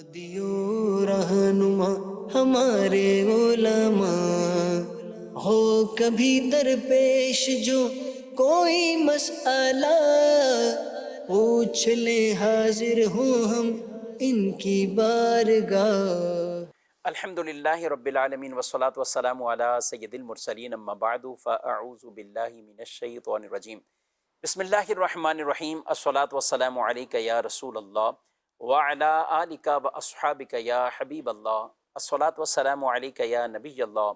ہادیو رہنما ہمارے علماء ہو کبھی درپیش جو کوئی مسئلہ پوچھ لیں حاضر ہوں ہم ان کی بارگاہ۔ الحمد للہ رب العالمین والصلاة والسلام علی سید المرسلین اما بعد فاعوذ باللہ من الشیطان الرجیم بسم اللہ الرحمن الرحیم الصلاة والسلام علیک یا رسول اللہ وعلی آلک واصحابک یا حبیب اللہ الصلاة والسلام علیک یا نبی اللہ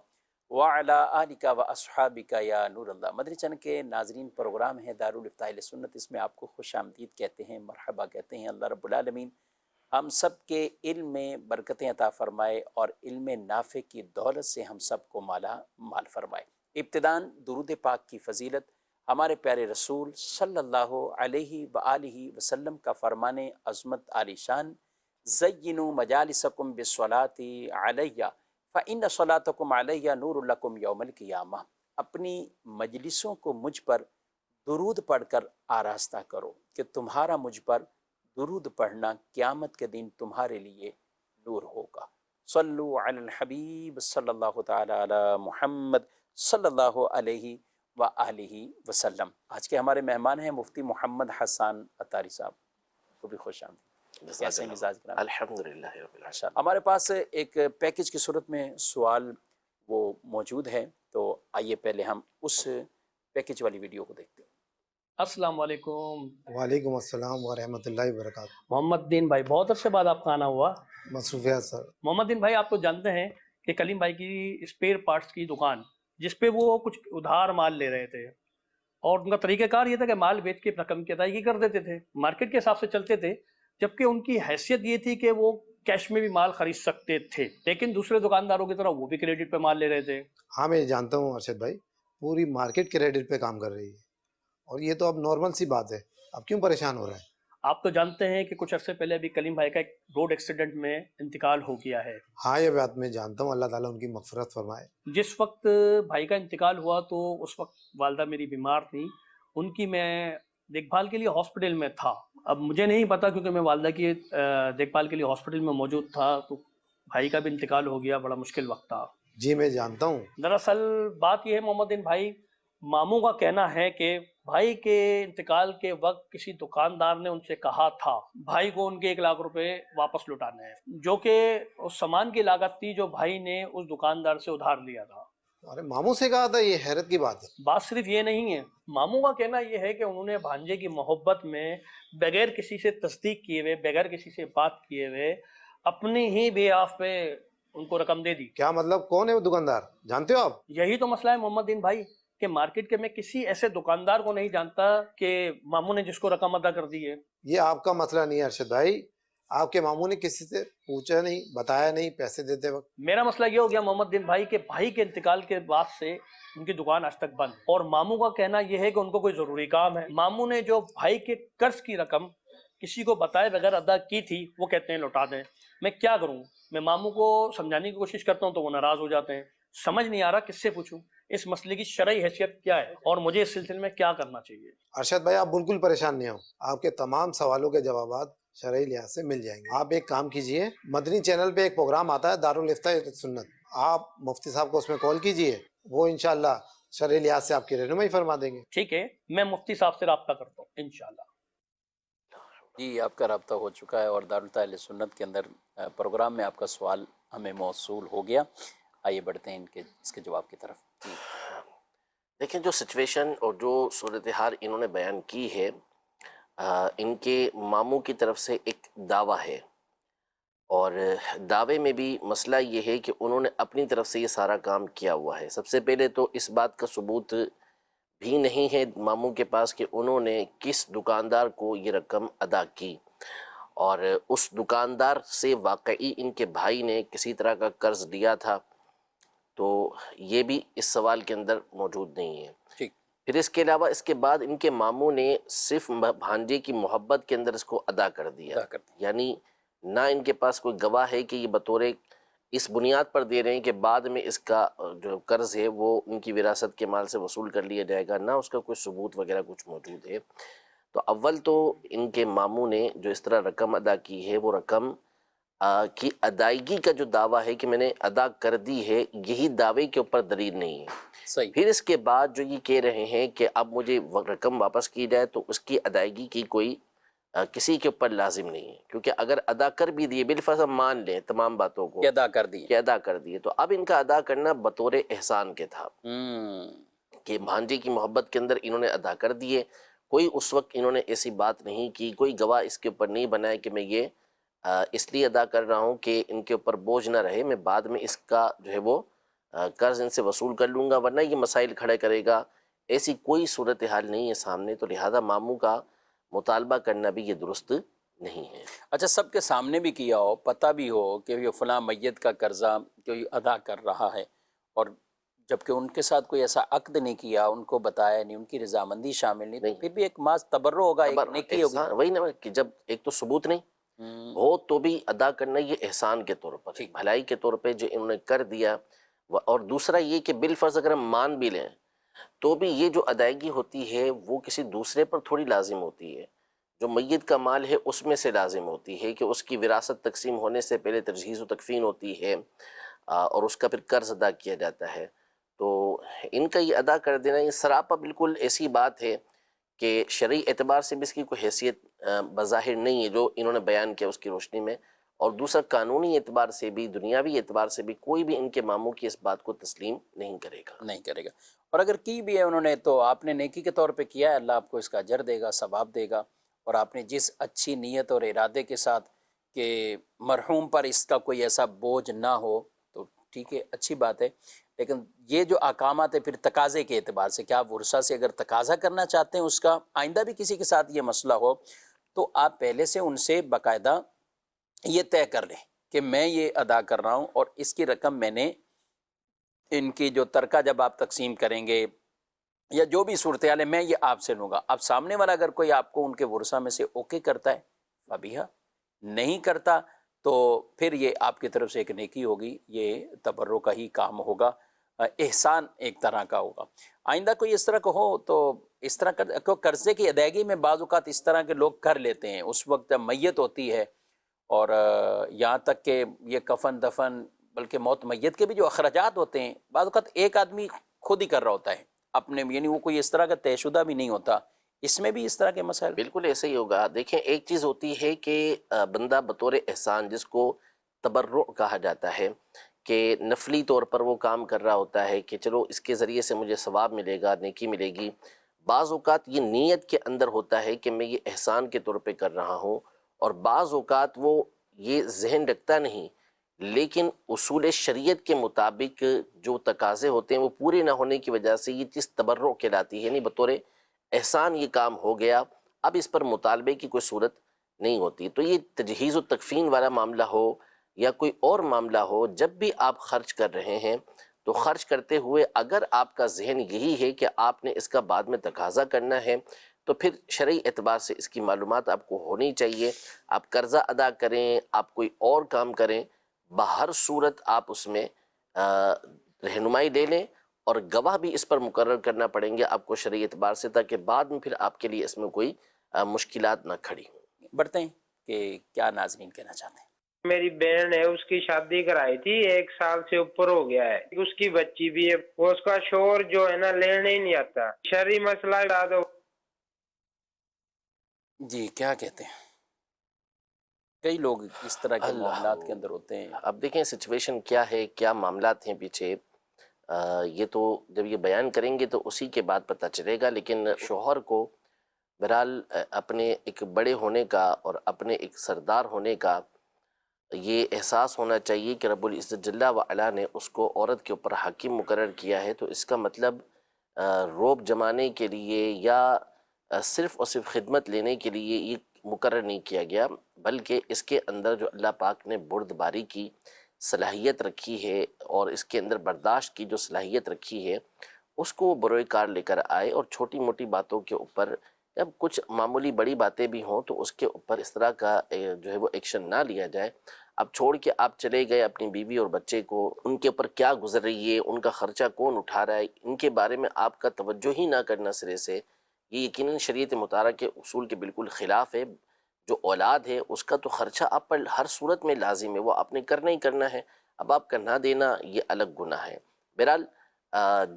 وعلی آلک واصحابک یا نور اللہ۔ مدنی چینل کے ناظرین، پروگرام ہے دارالفتاح اہل سنت، اس میں آپ کو خوش آمدید کہتے ہیں، مرحبا کہتے ہیں۔ اللہ رب العالمین ہم سب کے علم میں برکتیں عطا فرمائے اور علم نافع کی دولت سے ہم سب کو مالا مال فرمائے۔ ابتداً درود پاک کی فضیلت ہمارے پیارے رسول صلی اللہ علیہ وآلہ وسلم کا فرمان عظمت عالی شان، زینوا مجالسکم بالصلاۃ علیہ فإن صلاتکم علیہ نور لکم یوم القیامہ۔ اپنی مجلسوں کو مجھ پر درود پڑھ کر آراستہ کرو کہ تمہارا مجھ پر درود پڑھنا قیامت کے دن تمہارے لیے نور ہوگا۔ صلو علی الحبیب صلی اللہ تعالی علی محمد صلی اللہ علیہ وآلہ وسلم۔ آج کے ہمارے مہمان ہیں مفتی محمد حسان عطاری صاحب، کو بھی خوش آمدید۔ کیسے مزاج گرام؟ الحمدللہ رب العالمین۔ ہمارے پاس ایک پیکج کی صورت میں سوال وہ موجود ہے، تو آئیے پہلے ہم اس پیکج والی ویڈیو کو دیکھتے ہیں۔ السلام علیکم۔ وعلیکم السلام ورحمۃ اللہ وبرکاتہ۔ محمد دین بھائی، بہت عرصے بعد آپ کا آنا ہوا۔ مصروفیات سر۔ محمد دین بھائی، آپ تو جانتے ہیں کہ کلیم بھائی کی اسپیئر پارٹس کی دکان، جس پہ وہ کچھ ادھار مال لے رہے تھے، اور ان کا طریقہ کار یہ تھا کہ مال بیچ کے رقم کی ادائیگی کر دیتے تھے، مارکیٹ کے حساب سے چلتے تھے، جبکہ ان کی حیثیت یہ تھی کہ وہ کیش میں بھی مال خرید سکتے تھے، لیکن دوسرے دکانداروں کی طرح وہ بھی کریڈٹ پہ مال لے رہے تھے۔ ہاں میں جانتا ہوں ارشد بھائی، پوری مارکیٹ کریڈٹ پہ کام کر رہی ہے، اور یہ تو اب نارمل سی بات ہے، اب کیوں پریشان ہو رہے ہیں؟ آپ تو جانتے ہیں کہ کچھ عرصے پہلے ابھی کلیم بھائی کا ایک روڈ ایکسیڈنٹ میں انتقال ہو گیا ہے۔ ہاں یہ بات میں جانتا ہوں، اللہ تعالیٰ ان کی مغفرت فرمائے۔ جس وقت بھائی کا انتقال ہوا تو اس وقت والدہ میری بیمار تھی، ان کی میں دیکھ بھال کے لیے ہاسپٹل میں تھا۔ اب مجھے نہیں پتا، کیونکہ میں والدہ کی دیکھ بھال کے لیے ہاسپٹل میں موجود تھا، تو بھائی کا بھی انتقال ہو گیا، بڑا مشکل وقت تھا۔ جی میں جانتا ہوں۔ دراصل بات یہ ہے محمد دین بھائی، ماموں کا کہنا ہے کہ بھائی کے انتقال کے وقت کسی دکاندار نے ان سے کہا تھا بھائی کو ان کے 1,00,000 روپے واپس لوٹانے ہیں، جو کہ اس سامان کی لاگت تھی جو بھائی نے اس دکاندار سے ادھار لیا تھا۔ ارے ماموں سے کہا تھا؟ یہ حیرت کی بات ہے۔ بات صرف یہ نہیں ہے، ماموں کا کہنا یہ ہے کہ انہوں نے بھانجے کی محبت میں بغیر کسی سے تصدیق کیے ہوئے، بغیر کسی سے بات کیے ہوئے، اپنی ہی بیعاف پہ ان کو رقم دے دی۔ کیا مطلب؟ کون ہے وہ دکاندار؟ جانتے ہو آپ؟ یہی تو مسئلہ ہے محمد دین بھائی، کہ مارکیٹ کے میں کسی ایسے دکاندار کو نہیں جانتا کہ ماموں نے جس کو رقم ادا کر دی ہے۔ یہ آپ کا مسئلہ نہیں ہے ارشد بھائی، آپ کے ماموں نے کسی سے پوچھا نہیں، بتایا نہیں پیسے دیتے وقت؟ میرا مسئلہ یہ ہو گیا محمد دین بھائی کہ بھائی کے انتقال کے بعد سے ان کی دکان آج تک بند، اور ماموں کا کہنا یہ ہے کہ ان کو کوئی ضروری کام ہے۔ ماموں نے جو بھائی کے قرض کی رقم کسی کو بتائے بغیر ادا کی تھی، وہ کہتے ہیں لوٹا دیں۔ میں کیا کروں؟ میں ماموں کو سمجھانے کی کوشش کرتا ہوں تو وہ ناراض ہو جاتے ہیں۔ سمجھ نہیں آ رہا کس سے پوچھوں، اس مسئلے کی شرعی حیثیت کیا ہے، اور مجھے اس سلسلے میں کیا کرنا چاہیے۔ ارشد بھائی آپ بالکل پریشان نہیں ہو، آپ کے تمام سوالوں کے جوابات شرعی لحاظ سے مل جائیں گے۔ آپ ایک کام کیجئے، مدنی چینل پہ ایک پروگرام آتا ہے دارالفتاح اہل سنت، آپ مفتی صاحب کو اس میں کال کیجئے، وہ انشاءاللہ شرعی لحاظ سے آپ کی رہنمائی فرما دیں گے۔ ٹھیک ہے، میں مفتی صاحب سے رابطہ کرتا ہوں انشاءاللہ۔ جی آپ کا رابطہ ہو چکا ہے، اور دارالفتاح اہل سنت کے اندر پروگرام میں آپ کا سوال ہمیں موصول ہو گیا۔ آئیے بڑھتے ہیں اس کے جواب کی طرف۔ جی دیکھیں، جو سچویشن اور جو صورتحال انہوں نے بیان کی ہے، ان کے ماموں کی طرف سے ایک دعویٰ ہے، اور دعوے میں بھی مسئلہ یہ ہے کہ انہوں نے اپنی طرف سے یہ سارا کام کیا ہوا ہے۔ سب سے پہلے تو اس بات کا ثبوت بھی نہیں ہے ماموں کے پاس کہ انہوں نے کس دکاندار کو یہ رقم ادا کی، اور اس دکاندار سے واقعی ان کے بھائی نے کسی طرح کا قرض لیا تھا، تو یہ بھی اس سوال کے اندر موجود نہیں ہے۔ ٹھیک۔ پھر اس کے علاوہ اس کے بعد ان کے ماموں نے صرف بھانجے کی محبت کے اندر اس کو ادا کر دیا، یعنی نہ ان کے پاس کوئی گواہ ہے کہ یہ بطور اس بنیاد پر دے رہے ہیں کہ بعد میں اس کا جو قرض ہے وہ ان کی وراثت کے مال سے وصول کر لیا جائے گا، نہ اس کا کوئی ثبوت وغیرہ کچھ موجود ہے۔ تو اول تو ان کے ماموں نے جو اس طرح رقم ادا کی ہے، وہ رقم کی ادائیگی کا جو دعویٰ ہے کہ میں نے ادا کر دی ہے، یہی دعوے کے اوپر دلیل نہیں ہے۔ صحیح۔ پھر اس کے بعد جو یہ کہہ رہے ہیں کہ اب مجھے رقم واپس کی جائے، تو اس کی ادائیگی کی کوئی کسی کے اوپر لازم نہیں ہے، کیونکہ اگر ادا کر بھی دیے، بالفرض ہم مان لیں تمام باتوں کو کہ ادا کر دی۔ کہ ادا کر دیے، تو اب ان کا ادا کرنا بطور احسان کے تھا کہ بھانجے کی محبت کے اندر انہوں نے ادا کر دیے۔ کوئی اس وقت انہوں نے ایسی بات نہیں کی، کوئی گواہ اس کے اوپر نہیں بنایا کہ میں یہ اس لیے ادا کر رہا ہوں کہ ان کے اوپر بوجھ نہ رہے، میں بعد میں اس کا جو ہے وہ قرض ان سے وصول کر لوں گا، ورنہ یہ مسائل کھڑے کرے گا۔ ایسی کوئی صورتحال نہیں ہے سامنے، تو لہذا ماموں کا مطالبہ کرنا بھی یہ درست نہیں ہے۔ اچھا، سب کے سامنے بھی کیا ہو، پتہ بھی ہو کہ یہ فلاں میت کا قرضہ کہ یہ ادا کر رہا ہے، اور جبکہ ان کے ساتھ کوئی ایسا عقد نہیں کیا، ان کو بتایا نہیں، ان کی رضامندی شامل نہیں، تو پھر بھی ایک محض تبرع ہوگا، ایک نیکی ہوگی۔ احسان وہی نا کہ جب ایک تو ثبوت نہیں ہو تو بھی ادا کرنا یہ احسان کے طور پر، ٹھیک۔ بھلائی کے طور پہ جو انہوں نے کر دیا۔ اور دوسرا یہ کہ بالفرض اگر ہم مان بھی لیں تو بھی یہ جو ادائیگی ہوتی ہے وہ کسی دوسرے پر تھوڑی لازم ہوتی ہے، جو میت کا مال ہے اس میں سے لازم ہوتی ہے کہ اس کی وراثت تقسیم ہونے سے پہلے تجہیز و تکفین ہوتی ہے، اور اس کا پھر قرض ادا کیا جاتا ہے۔ تو ان کا یہ ادا کر دینا یہ سراپا بالکل ایسی بات ہے کہ شرعی اعتبار سے بھی اس کی کوئی حیثیت بظاہر نہیں ہے جو انہوں نے بیان کیا اس کی روشنی میں، اور دوسرا قانونی اعتبار سے بھی، دنیاوی اعتبار سے بھی کوئی بھی ان کے ماموں کی اس بات کو تسلیم نہیں کرے گا۔ نہیں کرے گا، اور اگر کی بھی ہے انہوں نے تو آپ نے نیکی کے طور پہ کیا ہے، اللہ آپ کو اس کا اجر دے گا، ثواب دے گا، اور آپ نے جس اچھی نیت اور ارادے کے ساتھ کہ مرحوم پر اس کا کوئی ایسا بوجھ نہ ہو، تو ٹھیک ہے، اچھی بات ہے۔ لیکن یہ جو احکامات ہے پھر تقاضے کے اعتبار سے، کہ آپ ورثہ سے اگر تقاضا کرنا چاہتے ہیں اس کا، آئندہ بھی کسی کے ساتھ یہ مسئلہ ہو، تو آپ پہلے سے ان سے باقاعدہ یہ طے کر لیں کہ میں یہ ادا کر رہا ہوں، اور اس کی رقم میں نے ان کی جو ترکہ جب آپ تقسیم کریں گے یا جو بھی صورتحال ہے میں یہ آپ سے لوں گا۔ اب سامنے والا اگر کوئی آپ کو ان کے ورثہ میں سے اوکے کرتا ہے فبیہا، نہیں کرتا تو پھر یہ آپ کی طرف سے ایک نیکی ہوگی، یہ تبرع کا ہی کام ہوگا، احسان ایک طرح کا ہوگا۔ آئندہ کوئی اس طرح کا ہو تو اس طرح کر قرضے کی ادائیگی میں بعض اوقات اس طرح کے لوگ کر لیتے ہیں، اس وقت میت ہوتی ہے، اور یہاں تک کہ یہ کفن دفن، بلکہ موت میت کے بھی جو اخراجات ہوتے ہیں بعض اوقات ایک آدمی خود ہی کر رہا ہوتا ہے اپنے، یعنی وہ کوئی اس طرح کا طے شدہ بھی نہیں ہوتا، اس میں بھی اس طرح کے مسائل۔ بالکل ایسے ہی ہوگا۔ دیکھیں ایک چیز ہوتی ہے کہ بندہ بطور احسان، جس کو تبرع کہا جاتا ہے، کہ نفلی طور پر وہ کام کر رہا ہوتا ہے کہ چلو اس کے ذریعے سے مجھے ثواب ملے گا، نیکی ملے گی۔ بعض اوقات یہ نیت کے اندر ہوتا ہے کہ میں یہ احسان کے طور پہ کر رہا ہوں، اور بعض اوقات وہ یہ ذہن رکھتا نہیں، لیکن اصول شریعت کے مطابق جو تقاضے ہوتے ہیں وہ پورے نہ ہونے کی وجہ سے یہ چیز تبرع کہلاتی ہے، یعنی بطور احسان یہ کام ہو گیا، اب اس پر مطالبے کی کوئی صورت نہیں ہوتی۔ تو یہ تجہیز و تکفین والا معاملہ ہو یا کوئی اور معاملہ ہو، جب بھی آپ خرچ کر رہے ہیں تو خرچ کرتے ہوئے اگر آپ کا ذہن یہی ہے کہ آپ نے اس کا بعد میں تقاضا کرنا ہے، تو پھر شرعی اعتبار سے اس کی معلومات آپ کو ہونی چاہیے۔ آپ قرضہ ادا کریں، آپ کوئی اور کام کریں، بہر صورت آپ اس میں رہنمائی لے لیں، اور گواہ بھی اس پر مقرر کرنا پڑیں گے آپ کو شرعی اعتبار سے، تاکہ بعد میں پھر آپ کے لیے اس میں کوئی مشکلات نہ کھڑی ہوں۔ بڑھتے ہیں کہ کیا ناظرین کہنا چاہتے ہیں۔ میری بہن ہے، اس کی شادی کرائی تھی، 1 سال سے اوپر ہو گیا ہے، اس کی بچی بھی ہے، وہ اس کا شوہر جو ہے نا لینے ہی نہیں آتا، شرعی مسئلہ بتا دو۔ جی کیا کہتے ہیں؟ کئی لوگ اس طرح کے معاملات کے اندر ہوتے ہیں۔ اب دیکھیں سچویشن کیا ہے، کیا معاملات ہیں پیچھے، یہ تو جب یہ بیان کریں گے تو اسی کے بعد پتہ چلے گا، لیکن شوہر کو بہرحال اپنے ایک بڑے ہونے کا اور اپنے ایک سردار ہونے کا یہ احساس ہونا چاہیے کہ رب العزت جل وعلا نے اس کو عورت کے اوپر حاکم مقرر کیا ہے، تو اس کا مطلب روب جمانے کے لیے یا صرف اور صرف خدمت لینے کے لیے یہ مقرر نہیں کیا گیا، بلکہ اس کے اندر جو اللہ پاک نے بردباری کی صلاحیت رکھی ہے اور اس کے اندر برداشت کی جو صلاحیت رکھی ہے، اس کو وہ بروئے کار لے کر آئے، اور چھوٹی موٹی باتوں کے اوپر جب کچھ معمولی بڑی باتیں بھی ہوں تو اس کے اوپر اس طرح کا جو ہے وہ ایکشن نہ لیا جائے۔ اب چھوڑ کے آپ چلے گئے اپنی بیوی اور بچے کو، ان کے اوپر کیا گزر رہی ہے، ان کا خرچہ کون اٹھا رہا ہے، ان کے بارے میں آپ کا توجہ ہی نہ کرنا سرے سے، یہ یقیناً شریعت مطہرہ کے اصول کے بالکل خلاف ہے۔ جو اولاد ہے اس کا تو خرچہ آپ پر ہر صورت میں لازم ہے، وہ آپ نے کرنا ہی کرنا ہے، اب آپ کا نہ دینا یہ الگ گناہ ہے۔ بہرحال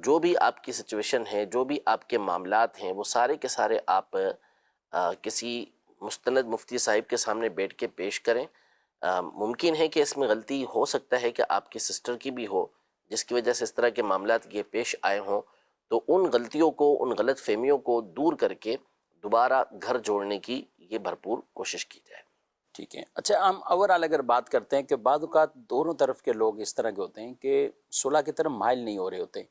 جو بھی آپ کی سچویشن ہے، جو بھی آپ کے معاملات ہیں، وہ سارے کے سارے آپ کسی مستند مفتی صاحب کے سامنے بیٹھ کے پیش کریں۔ ممکن ہے کہ اس میں غلطی ہو سکتا ہے کہ آپ کی سسٹر کی بھی ہو، جس کی وجہ سے اس طرح کے معاملات یہ پیش آئے ہوں، تو ان غلطیوں کو، ان غلط فہمیوں کو دور کر کے دوبارہ گھر جوڑنے کی یہ بھرپور کوشش کی جائے۔ ٹھیک ہے۔ اچھا، ہم اوورآل اگر بات کرتے ہیں کہ بعض اوقات دونوں طرف کے لوگ اس طرح کے ہوتے ہیں کہ صلح کی طرف مائل نہیں ہو رہے ہوتے،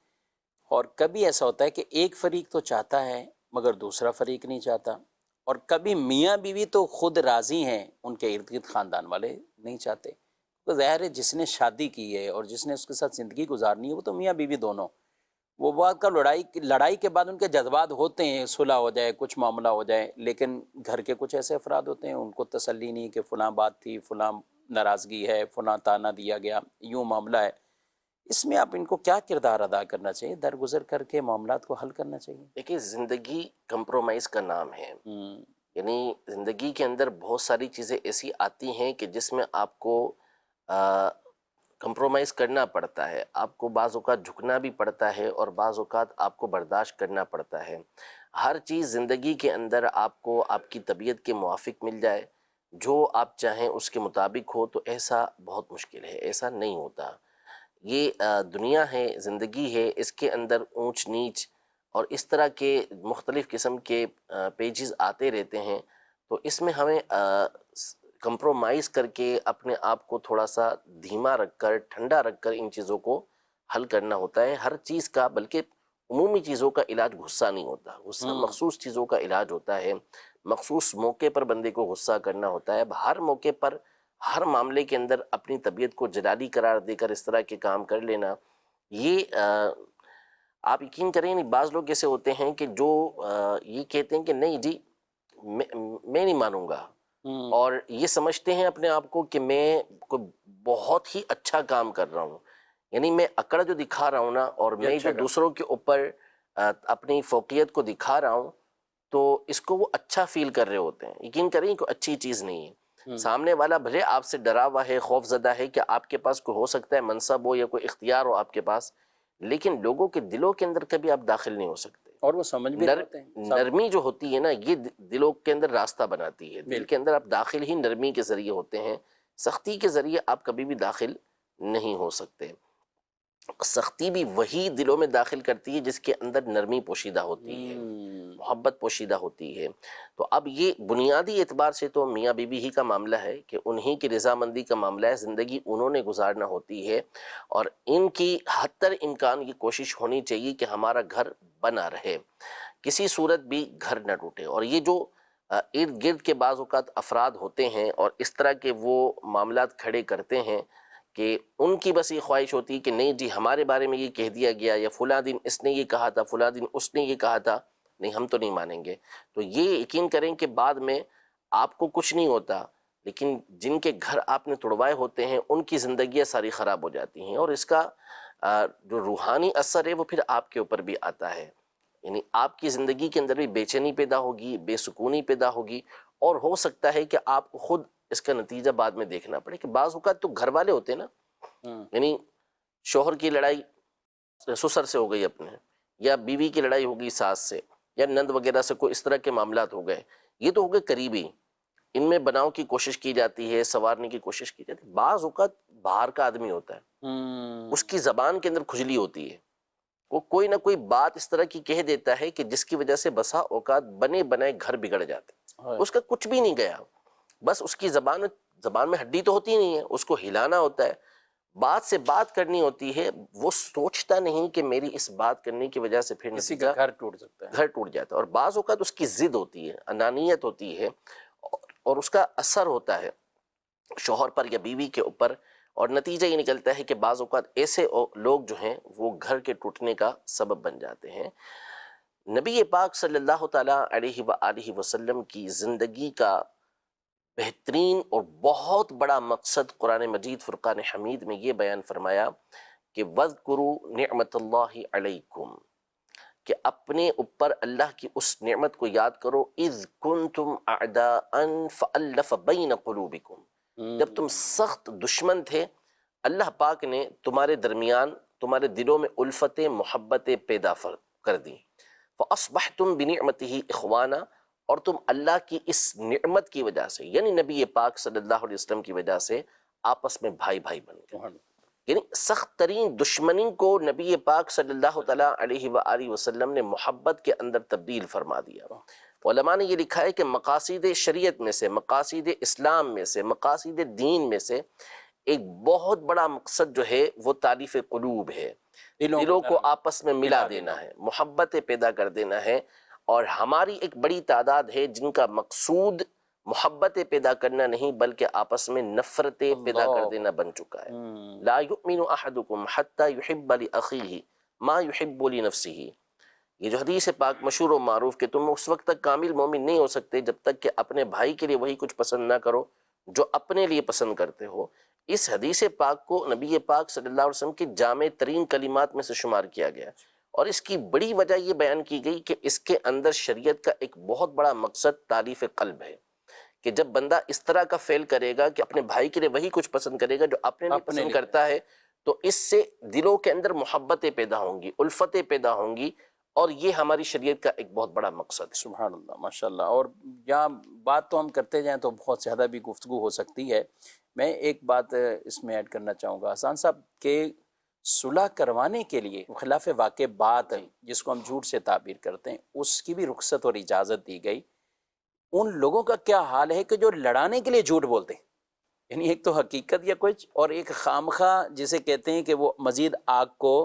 اور کبھی ایسا ہوتا ہے کہ ایک فریق تو چاہتا ہے مگر دوسرا فریق نہیں چاہتا، اور کبھی میاں بیوی تو خود راضی ہیں، ان کے ارد گرد خاندان والے نہیں چاہتے۔ تو ظاہر ہے جس نے شادی کی ہے اور جس نے اس کے ساتھ زندگی گزارنی ہے وہ تو میاں بیوی دونوں، وہ بات کا لڑائی کے بعد ان کے جذبات ہوتے ہیں، صلح ہو جائے، کچھ معاملہ ہو جائے، لیکن گھر کے کچھ ایسے افراد ہوتے ہیں ان کو تسلی نہیں کہ فلاں بات تھی، فلاں ناراضگی ہے، فلاں تانا دیا گیا، یوں معاملہ ہے۔ اس میں آپ ان کو کیا کردار ادا کرنا چاہیے؟ درگزر کر کے معاملات کو حل کرنا چاہیے؟ دیکھیے، زندگی کمپرومائز کا نام ہے، یعنی زندگی کے اندر بہت ساری چیزیں ایسی آتی ہیں کہ جس میں آپ کو کمپرومائز کرنا پڑتا ہے، آپ کو بعض اوقات جھکنا بھی پڑتا ہے اور بعض اوقات آپ کو برداشت کرنا پڑتا ہے۔ ہر چیز زندگی کے اندر آپ کو آپ کی طبیعت کے موافق مل جائے، جو آپ چاہیں اس کے مطابق ہو، تو ایسا بہت مشکل ہے، ایسا نہیں ہوتا۔ یہ دنیا ہے، زندگی ہے، اس کے اندر اونچ نیچ اور اس طرح کے مختلف قسم کے پیجز آتے رہتے ہیں، تو اس میں ہمیں کمپرومائز کر کے اپنے آپ کو تھوڑا سا دھیما رکھ کر، ٹھنڈا رکھ کر ان چیزوں کو حل کرنا ہوتا ہے۔ ہر چیز کا، بلکہ عمومی چیزوں کا علاج غصہ نہیں ہوتا، غصہ مخصوص چیزوں کا علاج ہوتا ہے، مخصوص موقع پر بندے کو غصہ کرنا ہوتا ہے۔ اب ہر موقع پر، ہر معاملے کے اندر اپنی طبیعت کو جلالی قرار دے کر اس طرح کے کام کر لینا، یہ آپ یقین کریں، بعض لوگ ایسے ہوتے ہیں کہ جو یہ کہتے ہیں کہ نہیں جی میں نہیں مانوں گا، اور یہ سمجھتے ہیں اپنے آپ کو کہ میں کوئی بہت ہی اچھا کام کر رہا ہوں، یعنی میں اکڑ جو دکھا رہا ہوں نا، اور میں جو دوسروں کے اوپر اپنی فوقیت کو دکھا رہا ہوں، تو اس کو وہ اچھا فیل کر رہے ہوتے ہیں۔ یقین کریں کہ اچھی چیز نہیں ہے۔ سامنے والا بھلے آپ سے ڈرا ہوا ہے، خوف زدہ ہے کہ آپ کے پاس کوئی ہو سکتا ہے منصب ہو یا کوئی اختیار ہو آپ کے پاس، لیکن لوگوں کے دلوں کے اندر کبھی آپ داخل نہیں ہو سکتے۔ اور وہ سمجھ بھی ہوتے ہیں۔ نرمی جو ہوتی ہے نا، یہ دلوں کے اندر راستہ بناتی ہے۔ دل کے اندر آپ داخل ہی نرمی کے ذریعے ہوتے ہیں، سختی کے ذریعے آپ کبھی بھی داخل نہیں ہو سکتے۔ سختی بھی وہی دلوں میں داخل کرتی ہے جس کے اندر نرمی پوشیدہ ہوتی ہے، محبت پوشیدہ ہوتی ہے۔ تو اب یہ بنیادی اعتبار سے تو میاں بیوی ہی کا معاملہ ہے کہ انہی کی رضامندی کا معاملہ ہے، زندگی انہوں نے گزارنا ہوتی ہے، اور ان کی حد تر امکان یہ کوشش ہونی چاہیے کہ ہمارا گھر بنا رہے، کسی صورت بھی گھر نہ ٹوٹے۔ اور یہ جو ارد گرد کے بعض اوقات افراد ہوتے ہیں اور اس طرح کے وہ معاملات کھڑے کرتے ہیں کہ ان کی بس یہ خواہش ہوتی ہے کہ نہیں جی ہمارے بارے میں یہ کہہ دیا گیا، یا فلاں دن اس نے یہ کہا تھا، فلاں دن اس نے یہ کہا تھا، نہیں ہم تو نہیں مانیں گے۔ تو یہ یقین کریں کہ بعد میں آپ کو کچھ نہیں ہوتا، لیکن جن کے گھر آپ نے توڑوائے ہوتے ہیں ان کی زندگیاں ساری خراب ہو جاتی ہیں، اور اس کا جو روحانی اثر ہے وہ پھر آپ کے اوپر بھی آتا ہے، یعنی آپ کی زندگی کے اندر بھی بے چینی پیدا ہوگی، بے سکونی پیدا ہوگی، اور ہو سکتا ہے کہ آپ کو خود اس کا نتیجہ بعد میں دیکھنا پڑے کہ بعض اوقات تو گھر والے ہوتے ہیں نا، یعنی شوہر کی لڑائی سسر سے ہو گئی اپنے، یا بیوی کی لڑائی ہو گئی ساس سے، یا نند وغیرہ سے کوئی اس طرح کے معاملات ہو گئے، یہ تو ہو گئے قریبی، ان میں بناؤ کی کوشش کی جاتی ہے، سنوارنے کی کوشش کی جاتی ہے۔ بعض اوقات باہر کا آدمی ہوتا ہے، اس کی زبان کے اندر کھجلی ہوتی ہے، وہ کوئی نہ کوئی بات اس طرح کی کہہ دیتا ہے کہ جس کی وجہ سے بسا اوقات بنے بنائے گھر بگڑ جاتے ہیں، اس کا کچھ بھی نہیں گیا، بس اس کی زبان میں ہڈی تو ہوتی نہیں ہے، اس کو ہلانا ہوتا ہے، بات سے بات کرنی ہوتی ہے، وہ سوچتا نہیں کہ میری اس بات کرنے کی وجہ سے پھر کسی کا گھر ٹوٹ سکتا ہے، گھر ٹوٹ جاتا ہے۔ اور بعض اوقات اس کی ضد ہوتی ہے، انانیت ہوتی ہے، اور اس کا اثر ہوتا ہے شوہر پر یا بیوی کے اوپر، اور نتیجہ یہ نکلتا ہے کہ بعض اوقات ایسے لوگ جو ہیں وہ گھر کے ٹوٹنے کا سبب بن جاتے ہیں۔ نبی پاک صلی اللہ تعالیٰ علیہ وآلہ وسلم کی زندگی کا بہترین اور بہت بڑا مقصد قرآن مجید فرقان حمید میں یہ بیان فرمایا کہ وَاذْكُرُوا نِعْمَةَ اللَّهِ عَلَيْكُمْ، کہ اپنے اوپر اللہ کی اس نعمت کو یاد کرو، اذ کنتم اعداء فالف بین قلوبکم، جب تم سخت دشمن تھے اللہ پاک نے تمہارے درمیان تمہارے دلوں میں الفت محبتیں پیدا کر دی، فاصبحتم بنعمتہ اخوانا، اور تم اللہ کی اس نعمت کی وجہ سے یعنی نبی پاک صلی اللہ علیہ وسلم کی وجہ سے آپس میں بھائی بھائی بن گئے۔ یعنی سخت ترین دشمنی کو نبی پاک صلی اللہ تعالیٰ علیہ وآلہ وسلم نے محبت کے اندر تبدیل فرما دیا۔ علماء نے یہ لکھا ہے کہ مقاصد شریعت میں سے، مقاصد اسلام میں سے، مقاصد دین میں سے ایک بہت بڑا مقصد جو ہے وہ تالیف قلوب ہے، دلوں کو آپس میں ملا دینا ہے، محبتیں پیدا کر دینا ہے، اور ہماری ایک بڑی تعداد ہے جن کا مقصود محبتیں پیدا کرنا نہیں بلکہ آپس میں نفرتیں پیدا کر دینا بن چکا ہے۔ لا یؤمن احدکم حتی یحب لاخیہ ما یحب لنفسہ، یہ جو حدیث پاک مشہور و معروف کہ تم اس وقت تک کامل مومن نہیں ہو سکتے جب تک کہ اپنے بھائی کے لیے وہی کچھ پسند نہ کرو جو اپنے لیے پسند کرتے ہو۔ اس حدیث پاک کو نبی پاک صلی اللہ علیہ وسلم کی جامع ترین کلمات میں سے شمار کیا گیا، اور اس کی بڑی وجہ یہ بیان کی گئی کہ اس کے اندر شریعت کا ایک بہت بڑا مقصد تالیف قلب ہے، کہ جب بندہ اس طرح کا فعل کرے گا کہ اپنے بھائی کے لیے وہی کچھ پسند کرے گا جو اپنے لیے پسند کرتا ہے، تو اس سے دلوں کے اندر محبتیں پیدا ہوں گی، الفتیں پیدا ہوں گی، اور یہ ہماری شریعت کا ایک بہت بڑا مقصد ہے۔ سبحان اللہ، ماشاء اللہ۔ اور یہاں بات تو ہم کرتے جائیں تو بہت زیادہ بھی گفتگو ہو سکتی ہے۔ میں ایک بات اس میں ایڈ کرنا چاہوں گا حسان صاحب کہ صلح کروانے کے لیے خلاف واقع بات جس کو ہم جھوٹ سے تعبیر کرتے ہیں اس کی بھی رخصت اور اجازت دی گئی۔ ان لوگوں کا کیا حال ہے کہ جو لڑانے کے لیے جھوٹ بولتے ہیں، یعنی ایک تو حقیقت یا کچھ، اور ایک خامخواہ جسے کہتے ہیں کہ وہ مزید آگ کو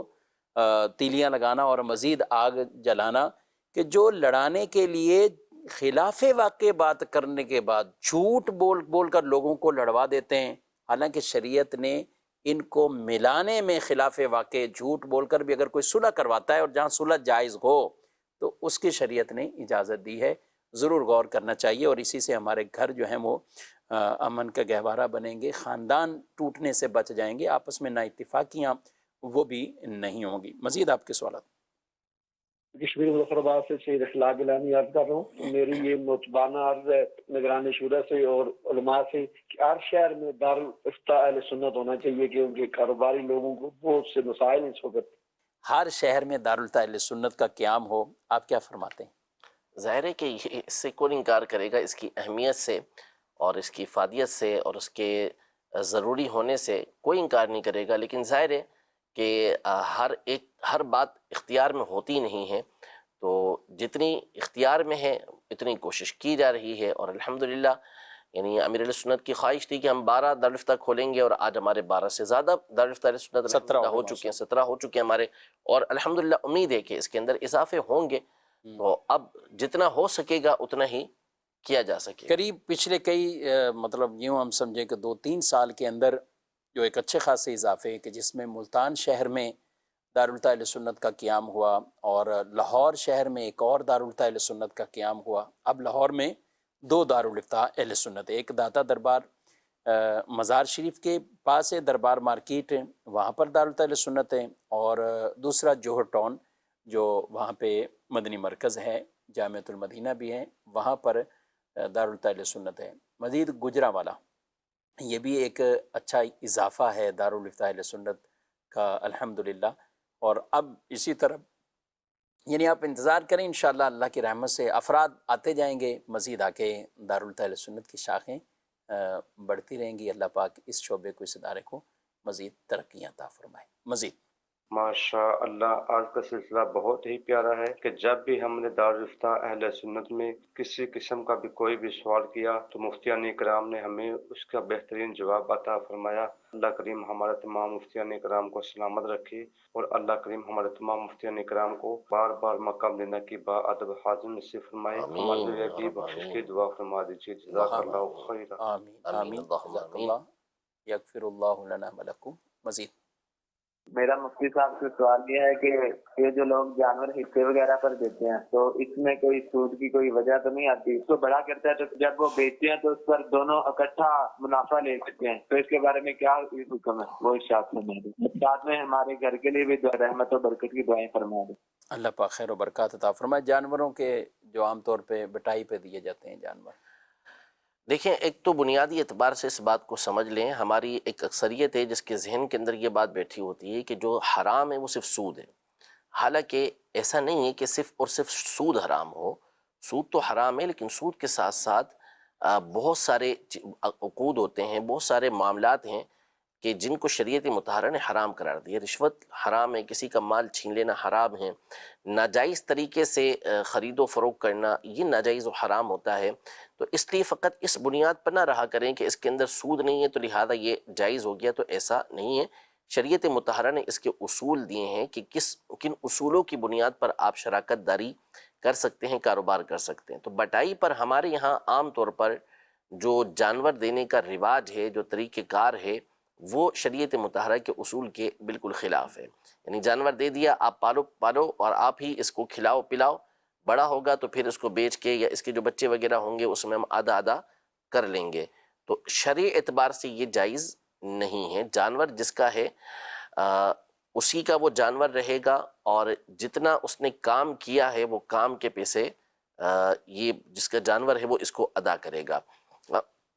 تیلیاں لگانا اور مزید آگ جلانا، کہ جو لڑانے کے لیے خلاف واقع بات کرنے کے بعد جھوٹ بول بول کر لوگوں کو لڑوا دیتے ہیں، حالانکہ شریعت نے ان کو ملانے میں خلاف واقع جھوٹ بول کر بھی اگر کوئی صلح کرواتا ہے اور جہاں صلح جائز ہو تو اس کی شریعت نے اجازت دی ہے۔ ضرور غور کرنا چاہیے، اور اسی سے ہمارے گھر جو ہیں وہ امن کا گہوارہ بنیں گے، خاندان ٹوٹنے سے بچ جائیں گے، آپس میں نا اتفاقیاں وہ بھی نہیں ہوں گی۔ مزید آپ کے سوالات؟ کشمیر مظفرآباد سے سید اخلاق گیلانی عرض کر رہا ہوں۔ میری یہ متبانہ عرض ہے نگران شورا سے اور علماء سے کہ ہر شہر میں دارالافتاء اہل سنت ہونا چاہیے، کہ ان کے کاروباری لوگوں کو بہت سے مسائل اس وقت۔ ہر شہر میں دارالافتاء اہل سنت کا قیام ہو، آپ کیا فرماتے ہیں؟ ظاہر ہے کہ اس سے کون انکار کرے گا، اس کی اہمیت سے اور اس کی افادیت سے اور اس کے ضروری ہونے سے کوئی انکار نہیں کرے گا، لیکن ظاہر ہے کہ ہر بات اختیار میں ہوتی نہیں ہے، تو جتنی اختیار میں ہے اتنی کوشش کی جا رہی ہے، اور الحمدللہ یعنی امیر علیہ سنت کی خواہش تھی کہ ہم 12 دارالافتاء کھولیں گے، اور آج ہمارے 12 سے زیادہ دارالافتاء اہل سنت الحمدللہ ہو چکے ہیں، 17 ہو چکے ہیں ہمارے، اور الحمدللہ امید ہے کہ اس کے اندر اضافے ہوں گے، تو اب جتنا ہو سکے گا اتنا ہی کیا جا سکے۔ قریب پچھلے کئی مطلب یوں ہم سمجھیں کہ 2-3 سال کے اندر جو ایک اچھے خاصے اضافے ہیں کہ جس میں ملتان شہر میں دارالافتاء اہل سنت کا قیام ہوا، اور لاہور شہر میں ایک اور دارالافتاء اہل سنت کا قیام ہوا۔ اب لاہور میں 2 دارالافتاء اہل سنت، ایک داتا دربار مزار شریف کے پاس ہے، دربار مارکیٹ، وہاں پر دارالافتاء اہل سنت ہے، اور دوسرا جوہر ٹاؤن جو وہاں پہ مدنی مرکز ہے، جامعۃ المدینہ بھی ہے، وہاں پر دارالافتاء اہل سنت ہے۔ مزید گجرانوالہ، یہ بھی ایک اچھا اضافہ ہے دارالافتاء اہل سنت کا الحمدللہ۔ اور اب اسی طرح یعنی آپ انتظار کریں انشاءاللہ اللہ کی رحمت سے افراد آتے جائیں گے، مزید آ کے دارالافتاء اہل سنت کی شاخیں بڑھتی رہیں گی۔ اللہ پاک اس شعبے کو، اس ادارے کو مزید ترقیاں عطا فرمائے۔ مزید ماشاء اللہ، آج کا سلسلہ بہت ہی پیارا ہے کہ جب بھی ہم نے دارالافتاء اہل سنت میں کسی قسم کا بھی کوئی بھی سوال کیا تو مفتیان کرام نے ہمیں اس کا بہترین جواب عطا فرمایا۔ اللہ کریم ہمارے تمام مفتیان کرام کو سلامت رکھے، اور اللہ کریم ہمارے تمام مفتیان کرام کو بار بار مقام دینا کی باادب حاضر نصیب فرمائے۔ ہمارے لیے بھی بخشش کی دعا فرما دیجیے۔ جزاک اللہ خیر۔ آمین آمین، جزاک اللہ، یغفر اللہ لنا ولکم۔ مزید میرا مفتی صاحب سے سوال یہ ہے کہ یہ جو لوگ جانور حصے وغیرہ پر دیتے ہیں تو اس میں کوئی سود کی کوئی وجہ تو نہیں آتی؟ اس کو بڑا کرتا ہے تو جب وہ بیچتے ہیں تو اس پر دونوں اکٹھا منافع لے سکتے ہیں، تو اس کے بارے میں کیا حکم ہے وہ ارشاد فرما دیں۔ ساتھ میں ہمارے گھر کے لیے بھی رحمت و برکت کی دعائیں فرما دیں۔ اللہ پاک خیر و برکات عطا فرمائے۔ جانوروں کے جو عام طور پہ بٹائی پہ دیے جاتے ہیں جانور، دیکھیں، ایک تو بنیادی اعتبار سے اس بات کو سمجھ لیں، ہماری ایک اکثریت ہے جس کے ذہن کے اندر یہ بات بیٹھی ہوتی ہے کہ جو حرام ہے وہ صرف سود ہے۔ حالانکہ ایسا نہیں ہے کہ صرف اور صرف سود حرام ہو، سود تو حرام ہے، لیکن سود کے ساتھ ساتھ بہت سارے عقود ہوتے ہیں، بہت سارے معاملات ہیں کہ جن کو شریعت مطہرہ نے حرام قرار دیا۔ رشوت حرام ہے، کسی کا مال چھین لینا حرام ہے، ناجائز طریقے سے خرید و فروخت کرنا یہ ناجائز و حرام ہوتا ہے۔ تو اس لیے فقط اس بنیاد پر نہ رہا کریں کہ اس کے اندر سود نہیں ہے تو لہذا یہ جائز ہو گیا، تو ایسا نہیں ہے۔ شریعت مطہرہ نے اس کے اصول دیے ہیں کہ کن اصولوں کی بنیاد پر آپ شراکت داری کر سکتے ہیں، کاروبار کر سکتے ہیں۔ تو بٹائی پر ہمارے یہاں عام طور پر جو جانور دینے کا رواج ہے، جو طریقہ کار ہے، وہ شریعت مطہرہ کے اصول کے بالکل خلاف ہے۔ یعنی جانور دے دیا، آپ پالو اور آپ ہی اس کو کھلاؤ پلاؤ، بڑا ہوگا تو پھر اس کو بیچ کے یا اس کے جو بچے وغیرہ ہوں گے اس میں ہم آدھا آدھا کر لیں گے، تو شرعی اعتبار سے یہ جائز نہیں ہے۔ جانور جس کا ہے اسی کا وہ جانور رہے گا، اور جتنا اس نے کام کیا ہے وہ کام کے پیسے یہ جس کا جانور ہے وہ اس کو ادا کرے گا۔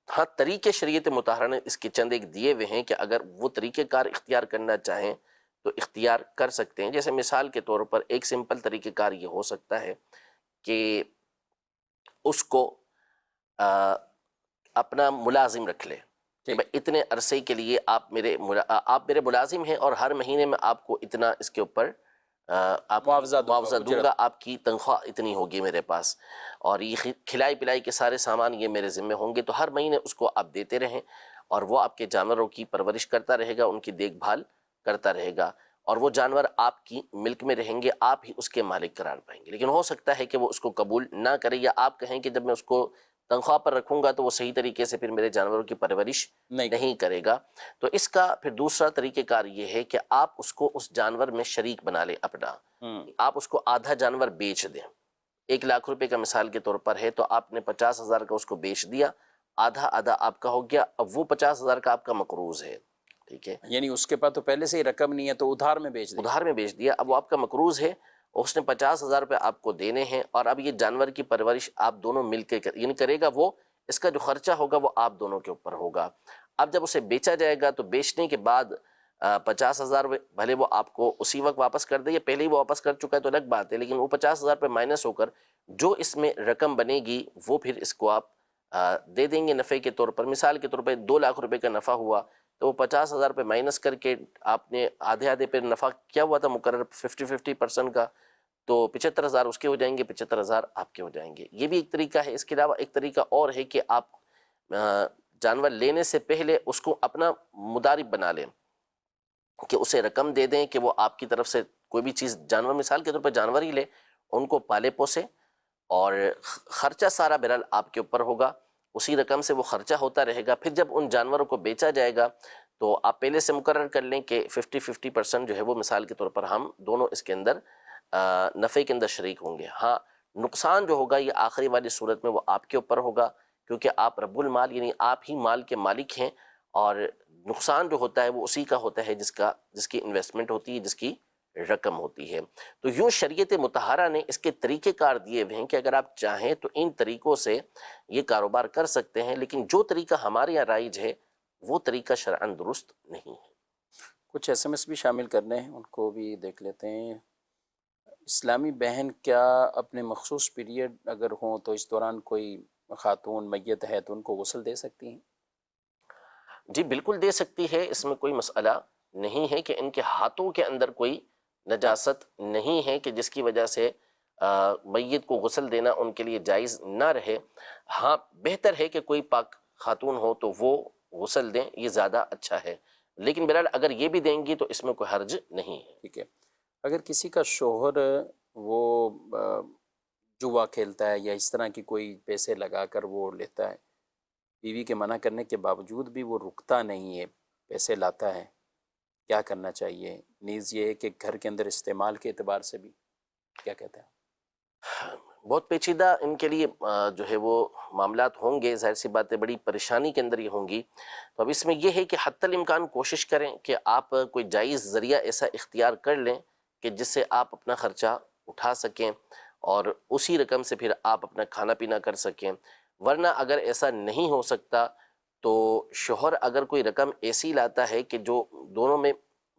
ہاں، طریقے شریعت مطہرہ نے اس کے چند ایک دیے ہوئے ہیں کہ اگر وہ طریقہ کار اختیار کرنا چاہیں تو اختیار کر سکتے ہیں۔ جیسے مثال کے طور پر ایک سمپل طریقہ کار یہ ہو سکتا ہے کہ اس کو اپنا ملازم رکھ لے کہ بھائی اتنے عرصے کے لیے آپ میرے ملازم ہیں، اور ہر مہینے میں آپ کو اتنا اس کے اوپر آپ معاوضہ دوں گا، آپ کی تنخواہ اتنی ہوگی میرے پاس، اور یہ کھلائی پلائی کے سارے سامان یہ میرے ذمہ ہوں گے۔ تو ہر مہینے اس کو آپ دیتے رہیں، اور وہ آپ کے جانوروں کی پرورش کرتا رہے گا، ان کی دیکھ بھال کرتا رہے گا، اور وہ جانور آپ کی ملک میں رہیں گے، آپ ہی اس کے مالک قرار پائیں گے۔ لیکن ہو سکتا ہے کہ وہ اس کو قبول نہ کرے، یا آپ کہیں کہ جب میں اس کو تنخواہ پر رکھوں گا تو وہ صحیح طریقے سے پھر میرے جانوروں کی پرورش نہیں کرے گا۔ تو اس کا پھر دوسرا طریقہ کار یہ ہے کہ آپ اس کو اس جانور میں شریک بنا لیں اپنا، آپ اس کو آدھا جانور بیچ دیں۔ 1,00,000 روپے کا مثال کے طور پر ہے، تو آپ نے 50,000 کا اس کو بیچ دیا، آدھا آدھا آپ کا ہو گیا، اب وہ 50,000 کا آپ کا مقروض ہے، ٹھیک ہے، یعنی اس کے پاس تو پہلے سے ہی رقم نہیں ہے تو ادھار میں بیچ دیا، اب وہ آپ کا مقروض ہے، اس نے 50,000 روپے آپ کو دینے ہیں، اور اب یہ جانور کی پرورش آپ دونوں مل کے یعنی کرے گا وہ، اس کا جو خرچہ ہوگا وہ آپ دونوں کے اوپر ہوگا۔ اب جب اسے بیچا جائے گا تو بیچنے کے بعد 50,000 بھلے وہ آپ کو اسی وقت واپس کر دے، یا پہلے ہی وہ واپس کر چکا ہے تو الگ بات ہے، لیکن وہ 50,000 روپے مائنس ہو کر جو اس میں رقم بنے گی وہ پھر اس کو آپ دے دیں گے نفع کے طور پر۔ مثال کے طور پہ 2,00,000 روپے کا نفع ہوا، تو وہ 50,000 روپے مائنس کر کے آپ نے آدھے آدھے پہ نفع کیا ہوا تھا مقرر 50% کا، تو 75,000 اس کے ہو جائیں گے، 75,000 آپ کے ہو جائیں گے۔ یہ بھی ایک طریقہ ہے۔ اس کے علاوہ ایک طریقہ اور ہے کہ آپ جانور لینے سے پہلے اس کو اپنا مضارب بنا لیں، کہ اسے رقم دے دیں کہ وہ آپ کی طرف سے کوئی بھی چیز، جانور مثال کے طور پر جانور ہی لے، ان کو پالے پوسے، اور خرچہ سارا بہرحال آپ کے اوپر ہوگا، اسی رقم سے وہ خرچہ ہوتا رہے گا۔ پھر جب ان جانوروں کو بیچا جائے گا تو آپ پہلے سے مقرر کر لیں کہ 50% جو ہے وہ مثال کے طور پر ہم دونوں اس کے اندر نفع کے اندر شریک ہوں گے۔ ہاں، نقصان جو ہوگا یہ آخری والی صورت میں وہ آپ کے اوپر ہوگا، کیونکہ آپ رب المال یعنی آپ ہی مال کے مالک ہیں، اور نقصان جو ہوتا ہے وہ اسی کا ہوتا ہے جس کی انویسٹمنٹ ہوتی ہے، جس کی رقم ہوتی ہے۔ تو یوں شریعت مطہرہ نے اس کے طریقہ کار دیے ہوئے ہیں کہ اگر آپ چاہیں تو ان طریقوں سے یہ کاروبار کر سکتے ہیں، لیکن جو طریقہ ہمارے یہاں رائج ہے وہ طریقہ شرعاً درست نہیں ہے۔ کچھ SMS بھی شامل کرنے ہیں، ان کو بھی دیکھ لیتے ہیں۔ اسلامی بہن کیا اپنے مخصوص پیریڈ اگر ہوں تو اس دوران کوئی خاتون میت ہے تو ان کو غسل دے سکتی ہیں؟ جی بالکل دے سکتی ہے، اس میں کوئی مسئلہ نہیں ہے کہ ان کے ہاتھوں کے اندر کوئی نجاست نہیں ہے کہ جس کی وجہ سے میت کو غسل دینا ان کے لیے جائز نہ رہے۔ ہاں، بہتر ہے کہ کوئی پاک خاتون ہو تو وہ غسل دیں، یہ زیادہ اچھا ہے، لیکن بہرحال اگر یہ بھی دیں گی تو اس میں کوئی حرج نہیں ہے۔ ٹھیک ہے۔ اگر کسی کا شوہر وہ جوا کھیلتا ہے یا اس طرح کی کوئی پیسے لگا کر وہ لیتا ہے، بیوی کے منع کرنے کے باوجود بھی وہ رکتا نہیں ہے، پیسے لاتا ہے، کیا کرنا چاہیے؟ نیز یہ ہے کہ گھر کے اندر استعمال کے اعتبار سے بھی کیا کہتے ہیں؟ بہت پیچیدہ ان کے لیے جو ہے وہ معاملات ہوں گے، ظاہر سی بات ہے بڑی پریشانی کے اندر یہ ہوں گی. تو اب اس میں یہ ہے کہ حتی الامکان کوشش کریں کہ آپ کوئی جائز ذریعہ ایسا اختیار کر لیں کہ جس سے آپ اپنا خرچہ اٹھا سکیں اور اسی رقم سے پھر آپ اپنا کھانا پینا کر سکیں. ورنہ اگر ایسا نہیں ہو سکتا تو شوہر اگر کوئی رقم ایسی لاتا ہے کہ جو دونوں میں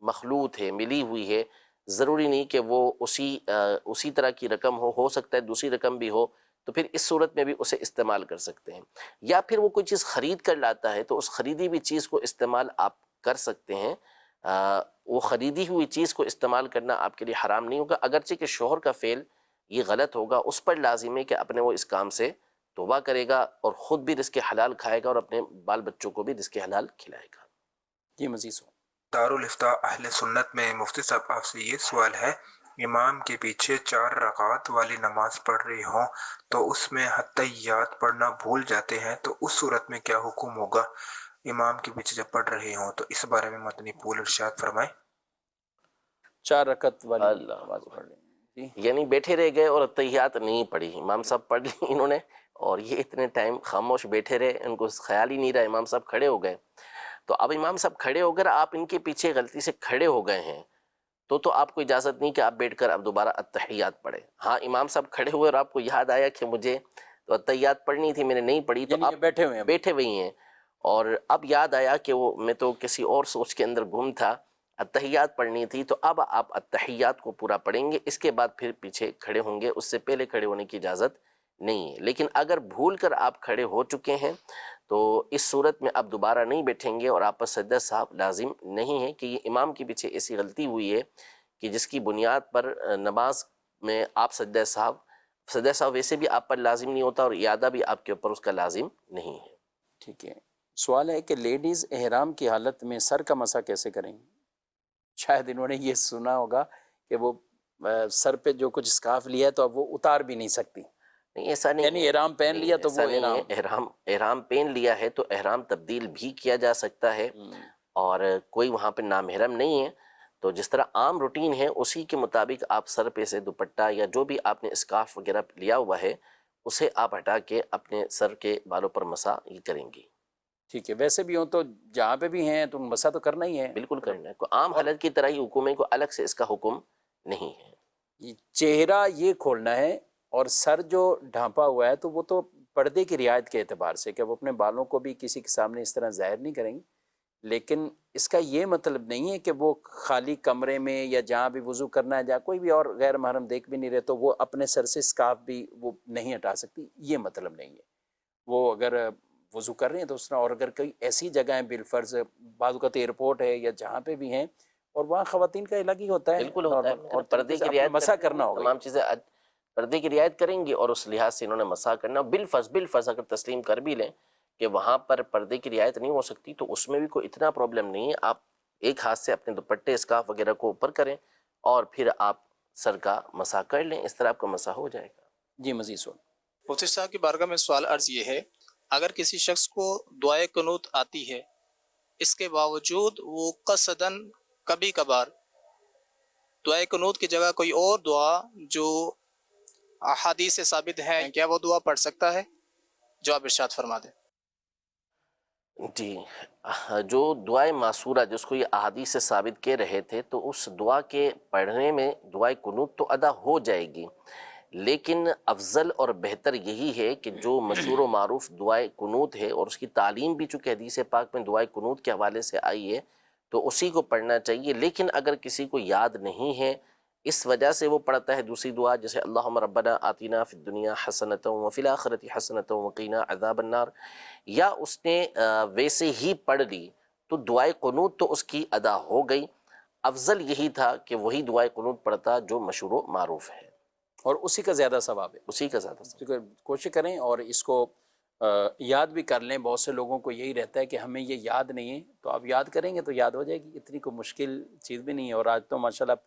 مخلوط ہے، ملی ہوئی ہے، ضروری نہیں کہ وہ اسی طرح کی رقم ہو سکتا ہے دوسری رقم بھی ہو، تو پھر اس صورت میں بھی اسے استعمال کر سکتے ہیں. یا پھر وہ کوئی چیز خرید کر لاتا ہے تو اس خریدی ہوئی چیز کو استعمال آپ کر سکتے ہیں. وہ خریدی ہوئی چیز کو استعمال کرنا آپ کے لیے حرام نہیں ہوگا، اگرچہ کہ شوہر کا فعل یہ غلط ہوگا. اس پر لازم ہے کہ اپنے وہ اس کام سے توبہ کرے گا اور خود بھی رزق حلال کھائے گا اور اپنے بال بچوں کو بھی رزق حلال کھلائے گا. جی مزید سو دارالفتاء اہل سنت میں مفتی صاحب آپ سے یہ سوال ہے، امام کے پیچھے 4 رکعات والی نماز پڑھ رہی ہوں تو اس میں حتیات پڑھنا بھول جاتے ہیں، تو اس صورت میں کیا حکم ہوگا امام کے پیچھے جب پڑھ رہے ہوں؟ تو اس بارے میں مدنی پھول ارشاد فرمائیں. 4 رکعت والی اللہ نماز پڑھ لیں. جی یعنی بیٹھے رہ گئے اور تحیات نہیں پڑھی، امام صاحب پڑھ لی انہوں نے اور یہ اتنے ٹائم خاموش بیٹھے رہے، ان کو خیال ہی نہیں رہا، امام صاحب کھڑے ہو گئے. تو اب امام صاحب کھڑے ہو کر آپ ان کے پیچھے غلطی سے کھڑے ہو گئے ہیں تو آپ کو اجازت نہیں کہ آپ بیٹھ کر اب دوبارہ التحیات پڑھیں. ہاں امام صاحب کھڑے ہوئے اور آپ کو یاد آیا کہ مجھے تو التحیات پڑھنی تھی، میں نے نہیں پڑھی، تو یعنی آپ یہ بیٹھے ہوئے ہیں. بیٹھے ہوئے ہیں اور اب یاد آیا کہ وہ میں تو کسی اور سوچ کے اندر گم تھا، التحیات پڑھنی تھی، تو اب آپ التحیات کو پورا پڑھیں گے، اس کے بعد پھر پیچھے کھڑے ہوں گے. اس سے پہلے کھڑے ہونے کی اجازت نہیں ہے. لیکن اگر بھول کر آپ کھڑے ہو چکے ہیں تو اس صورت میں آپ دوبارہ نہیں بیٹھیں گے اور آپ پر سجدہ صاحب لازم نہیں ہے. کہ یہ امام کے پیچھے ایسی غلطی ہوئی ہے کہ جس کی بنیاد پر نماز میں آپ سجدہ صاحب ویسے بھی آپ پر لازم نہیں ہوتا اور اعادہ بھی آپ کے اوپر اس کا لازم نہیں ہے. ٹھیک ہے. سوال ہے کہ لیڈیز احرام کی حالت میں سر کا مسح کیسے کریں گی؟ شاید انہوں نے یہ سنا ہوگا کہ وہ سر پہ جو کچھ اسکارف لیا ہے تو اب وہ اتار بھی نہیں سکتی. نہیں ایسا نہیں، یعنی احرام پہن لیا تو ایسا وہ نہیں ہے. احرام پہن لیا ہے تو احرام تبدیل بھی کیا جا سکتا ہے اور کوئی وہاں پہ نامحرم نہیں ہے. تو جس طرح عام روٹین ہے اسی کے مطابق آپ سر پہ سے دوپٹہ یا جو بھی آپ نے اسکارف وغیرہ لیا ہوا ہے اسے آپ ہٹا کے اپنے سر کے بالوں پر مسح یہ کریں گی. ٹھیک ہے. ویسے بھی ہوں تو جہاں پہ بھی ہیں تو مسح تو کرنا ہی ہے. بالکل کرنا ہے. کوئی عام حالت کی طرح ہی حکم ہے، کوئی الگ سے اس کا حکم نہیں ہے. چہرہ یہ کھولنا ہے اور سر جو ڈھانپا ہوا ہے تو وہ تو پردے کی رعایت کے اعتبار سے کہ وہ اپنے بالوں کو بھی کسی کے سامنے اس طرح ظاہر نہیں کریں گی. لیکن اس کا یہ مطلب نہیں ہے کہ وہ خالی کمرے میں یا جہاں بھی وضو کرنا ہے جہاں کوئی بھی اور غیر محرم دیکھ بھی نہیں رہے تو وہ اپنے سر سے اسکارف بھی وہ نہیں ہٹا سکتی. یہ مطلب نہیں ہے. وہ اگر وضو کر رہے ہیں تو اس طرح، اور اگر کوئی ایسی جگہ ہیں بالفرض بعض اوقات ایئرپورٹ ہے یا جہاں پہ بھی ہیں اور وہاں خواتین کا الگ ہی ہوتا ہے بالکل ہوتا ہے نارمل، اور پردے کی اپنا رعایت مسح کرتے کرنا ہیں، ہوگا. تمام چیزیں پردے کی رعایت کریں گی اور اس لحاظ سے انہوں نے مسح کرنا. بالفرض اگر تسلیم کر بھی لیں کہ وہاں پر پردے کی رعایت نہیں ہو سکتی تو اس میں بھی کوئی اتنا پرابلم نہیں ہے. آپ ایک ہاتھ سے اپنے دوپٹے اسکارف وغیرہ کو اوپر کریں اور پھر آپ سر کا مسح کر لیں، اس طرح آپ کا مسح ہو جائے گا. جی مزید سن. مفتی صاحب کی بارگاہ میں سوال عرض یہ ہے، اگر کسی شخص کو دعائے قنوت آتی ہے اس کے باوجود وہ قصداً کبھی کبھار دعائے قنوت کی جگہ کوئی اور دعا جو احادیث سے ثابت ہے، کیا وہ دعا پڑھ سکتا ہے؟ جواب ارشاد فرما دیں. جی، جو دعائے معصورہ جس کو یہ احادیث سے ثابت کہہ رہے تھے تو اس دعا کے پڑھنے میں دعائے قنوت تو ادا ہو جائے گی، لیکن افضل اور بہتر یہی ہے کہ جو مشہور و معروف دعائے قنوت ہے اور اس کی تعلیم بھی چونکہ حدیث پاک میں دعائے قنوت کے حوالے سے آئی ہے تو اسی کو پڑھنا چاہیے. لیکن اگر کسی کو یاد نہیں ہے اس وجہ سے وہ پڑھتا ہے دوسری دعا جیسے اللہم ربنا آتنا فی الدنیا حسنۃ وفی الآخرۃ حسنۃ وقینا عذاب النار، یا اس نے ویسے ہی پڑھ لی تو دعائے قنوت تو اس کی ادا ہو گئی. افضل یہی تھا کہ وہی دعائے قنوت پڑھتا جو مشہور و معروف ہے اور اسی کا زیادہ ثواب ہے. اسی کا زیادہ ثواب. کوشش کریں اور اس کو یاد بھی کر لیں. بہت سے لوگوں کو یہی رہتا ہے کہ ہمیں یہ یاد نہیں ہے، تو آپ یاد کریں گے تو یاد ہو جائے گی. اتنی کوئی مشکل چیز بھی نہیں ہے. اور آج تو ماشاءاللہ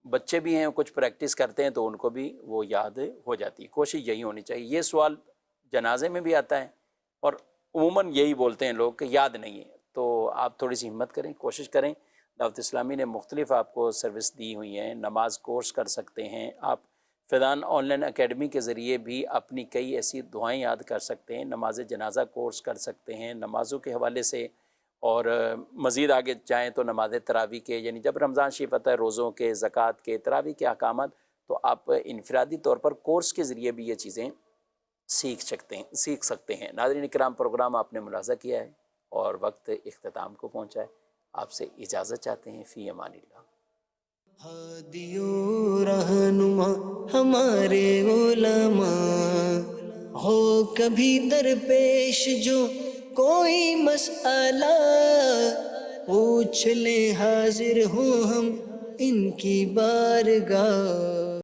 بچے بھی ہیں کچھ پریکٹس کرتے ہیں تو ان کو بھی وہ یاد ہو جاتی ہے. کوشش یہی ہونی چاہیے. یہ سوال جنازے میں بھی آتا ہے اور عموماً یہی بولتے ہیں لوگ کہ یاد نہیں ہے. تو آپ تھوڑی سی ہمت کریں، کوشش کریں دعوت اسلامی نے مختلف آپ کو سروس دی ہوئی ہیں. نماز کورس کر سکتے ہیں آپ. فیضان آن لائن اکیڈمی کے ذریعے بھی اپنی کئی ایسی دعائیں یاد کر سکتے ہیں. نماز جنازہ کورس کر سکتے ہیں نمازوں کے حوالے سے. اور مزید آگے جائیں تو نماز تراویح کے، یعنی جب رمضان شریف آتا ہے، روزوں کے، زکوٰۃ کے، تراویح کے احکامات، تو آپ انفرادی طور پر کورس کے ذریعے بھی یہ چیزیں سیکھ سکتے ہیں. ناظرین کرام، پروگرام آپ نے ملاحظہ کیا ہے اور وقت اختتام کو پہنچا ہے. آپ سے اجازت چاہتے ہیں. فی امان اللہ. ہادیوں رہنما ہمارے علماء، ہو کبھی درپیش جو کوئی مسئلہ، پوچھ لیں حاضر ہوں ہم ان کی بارگاہ.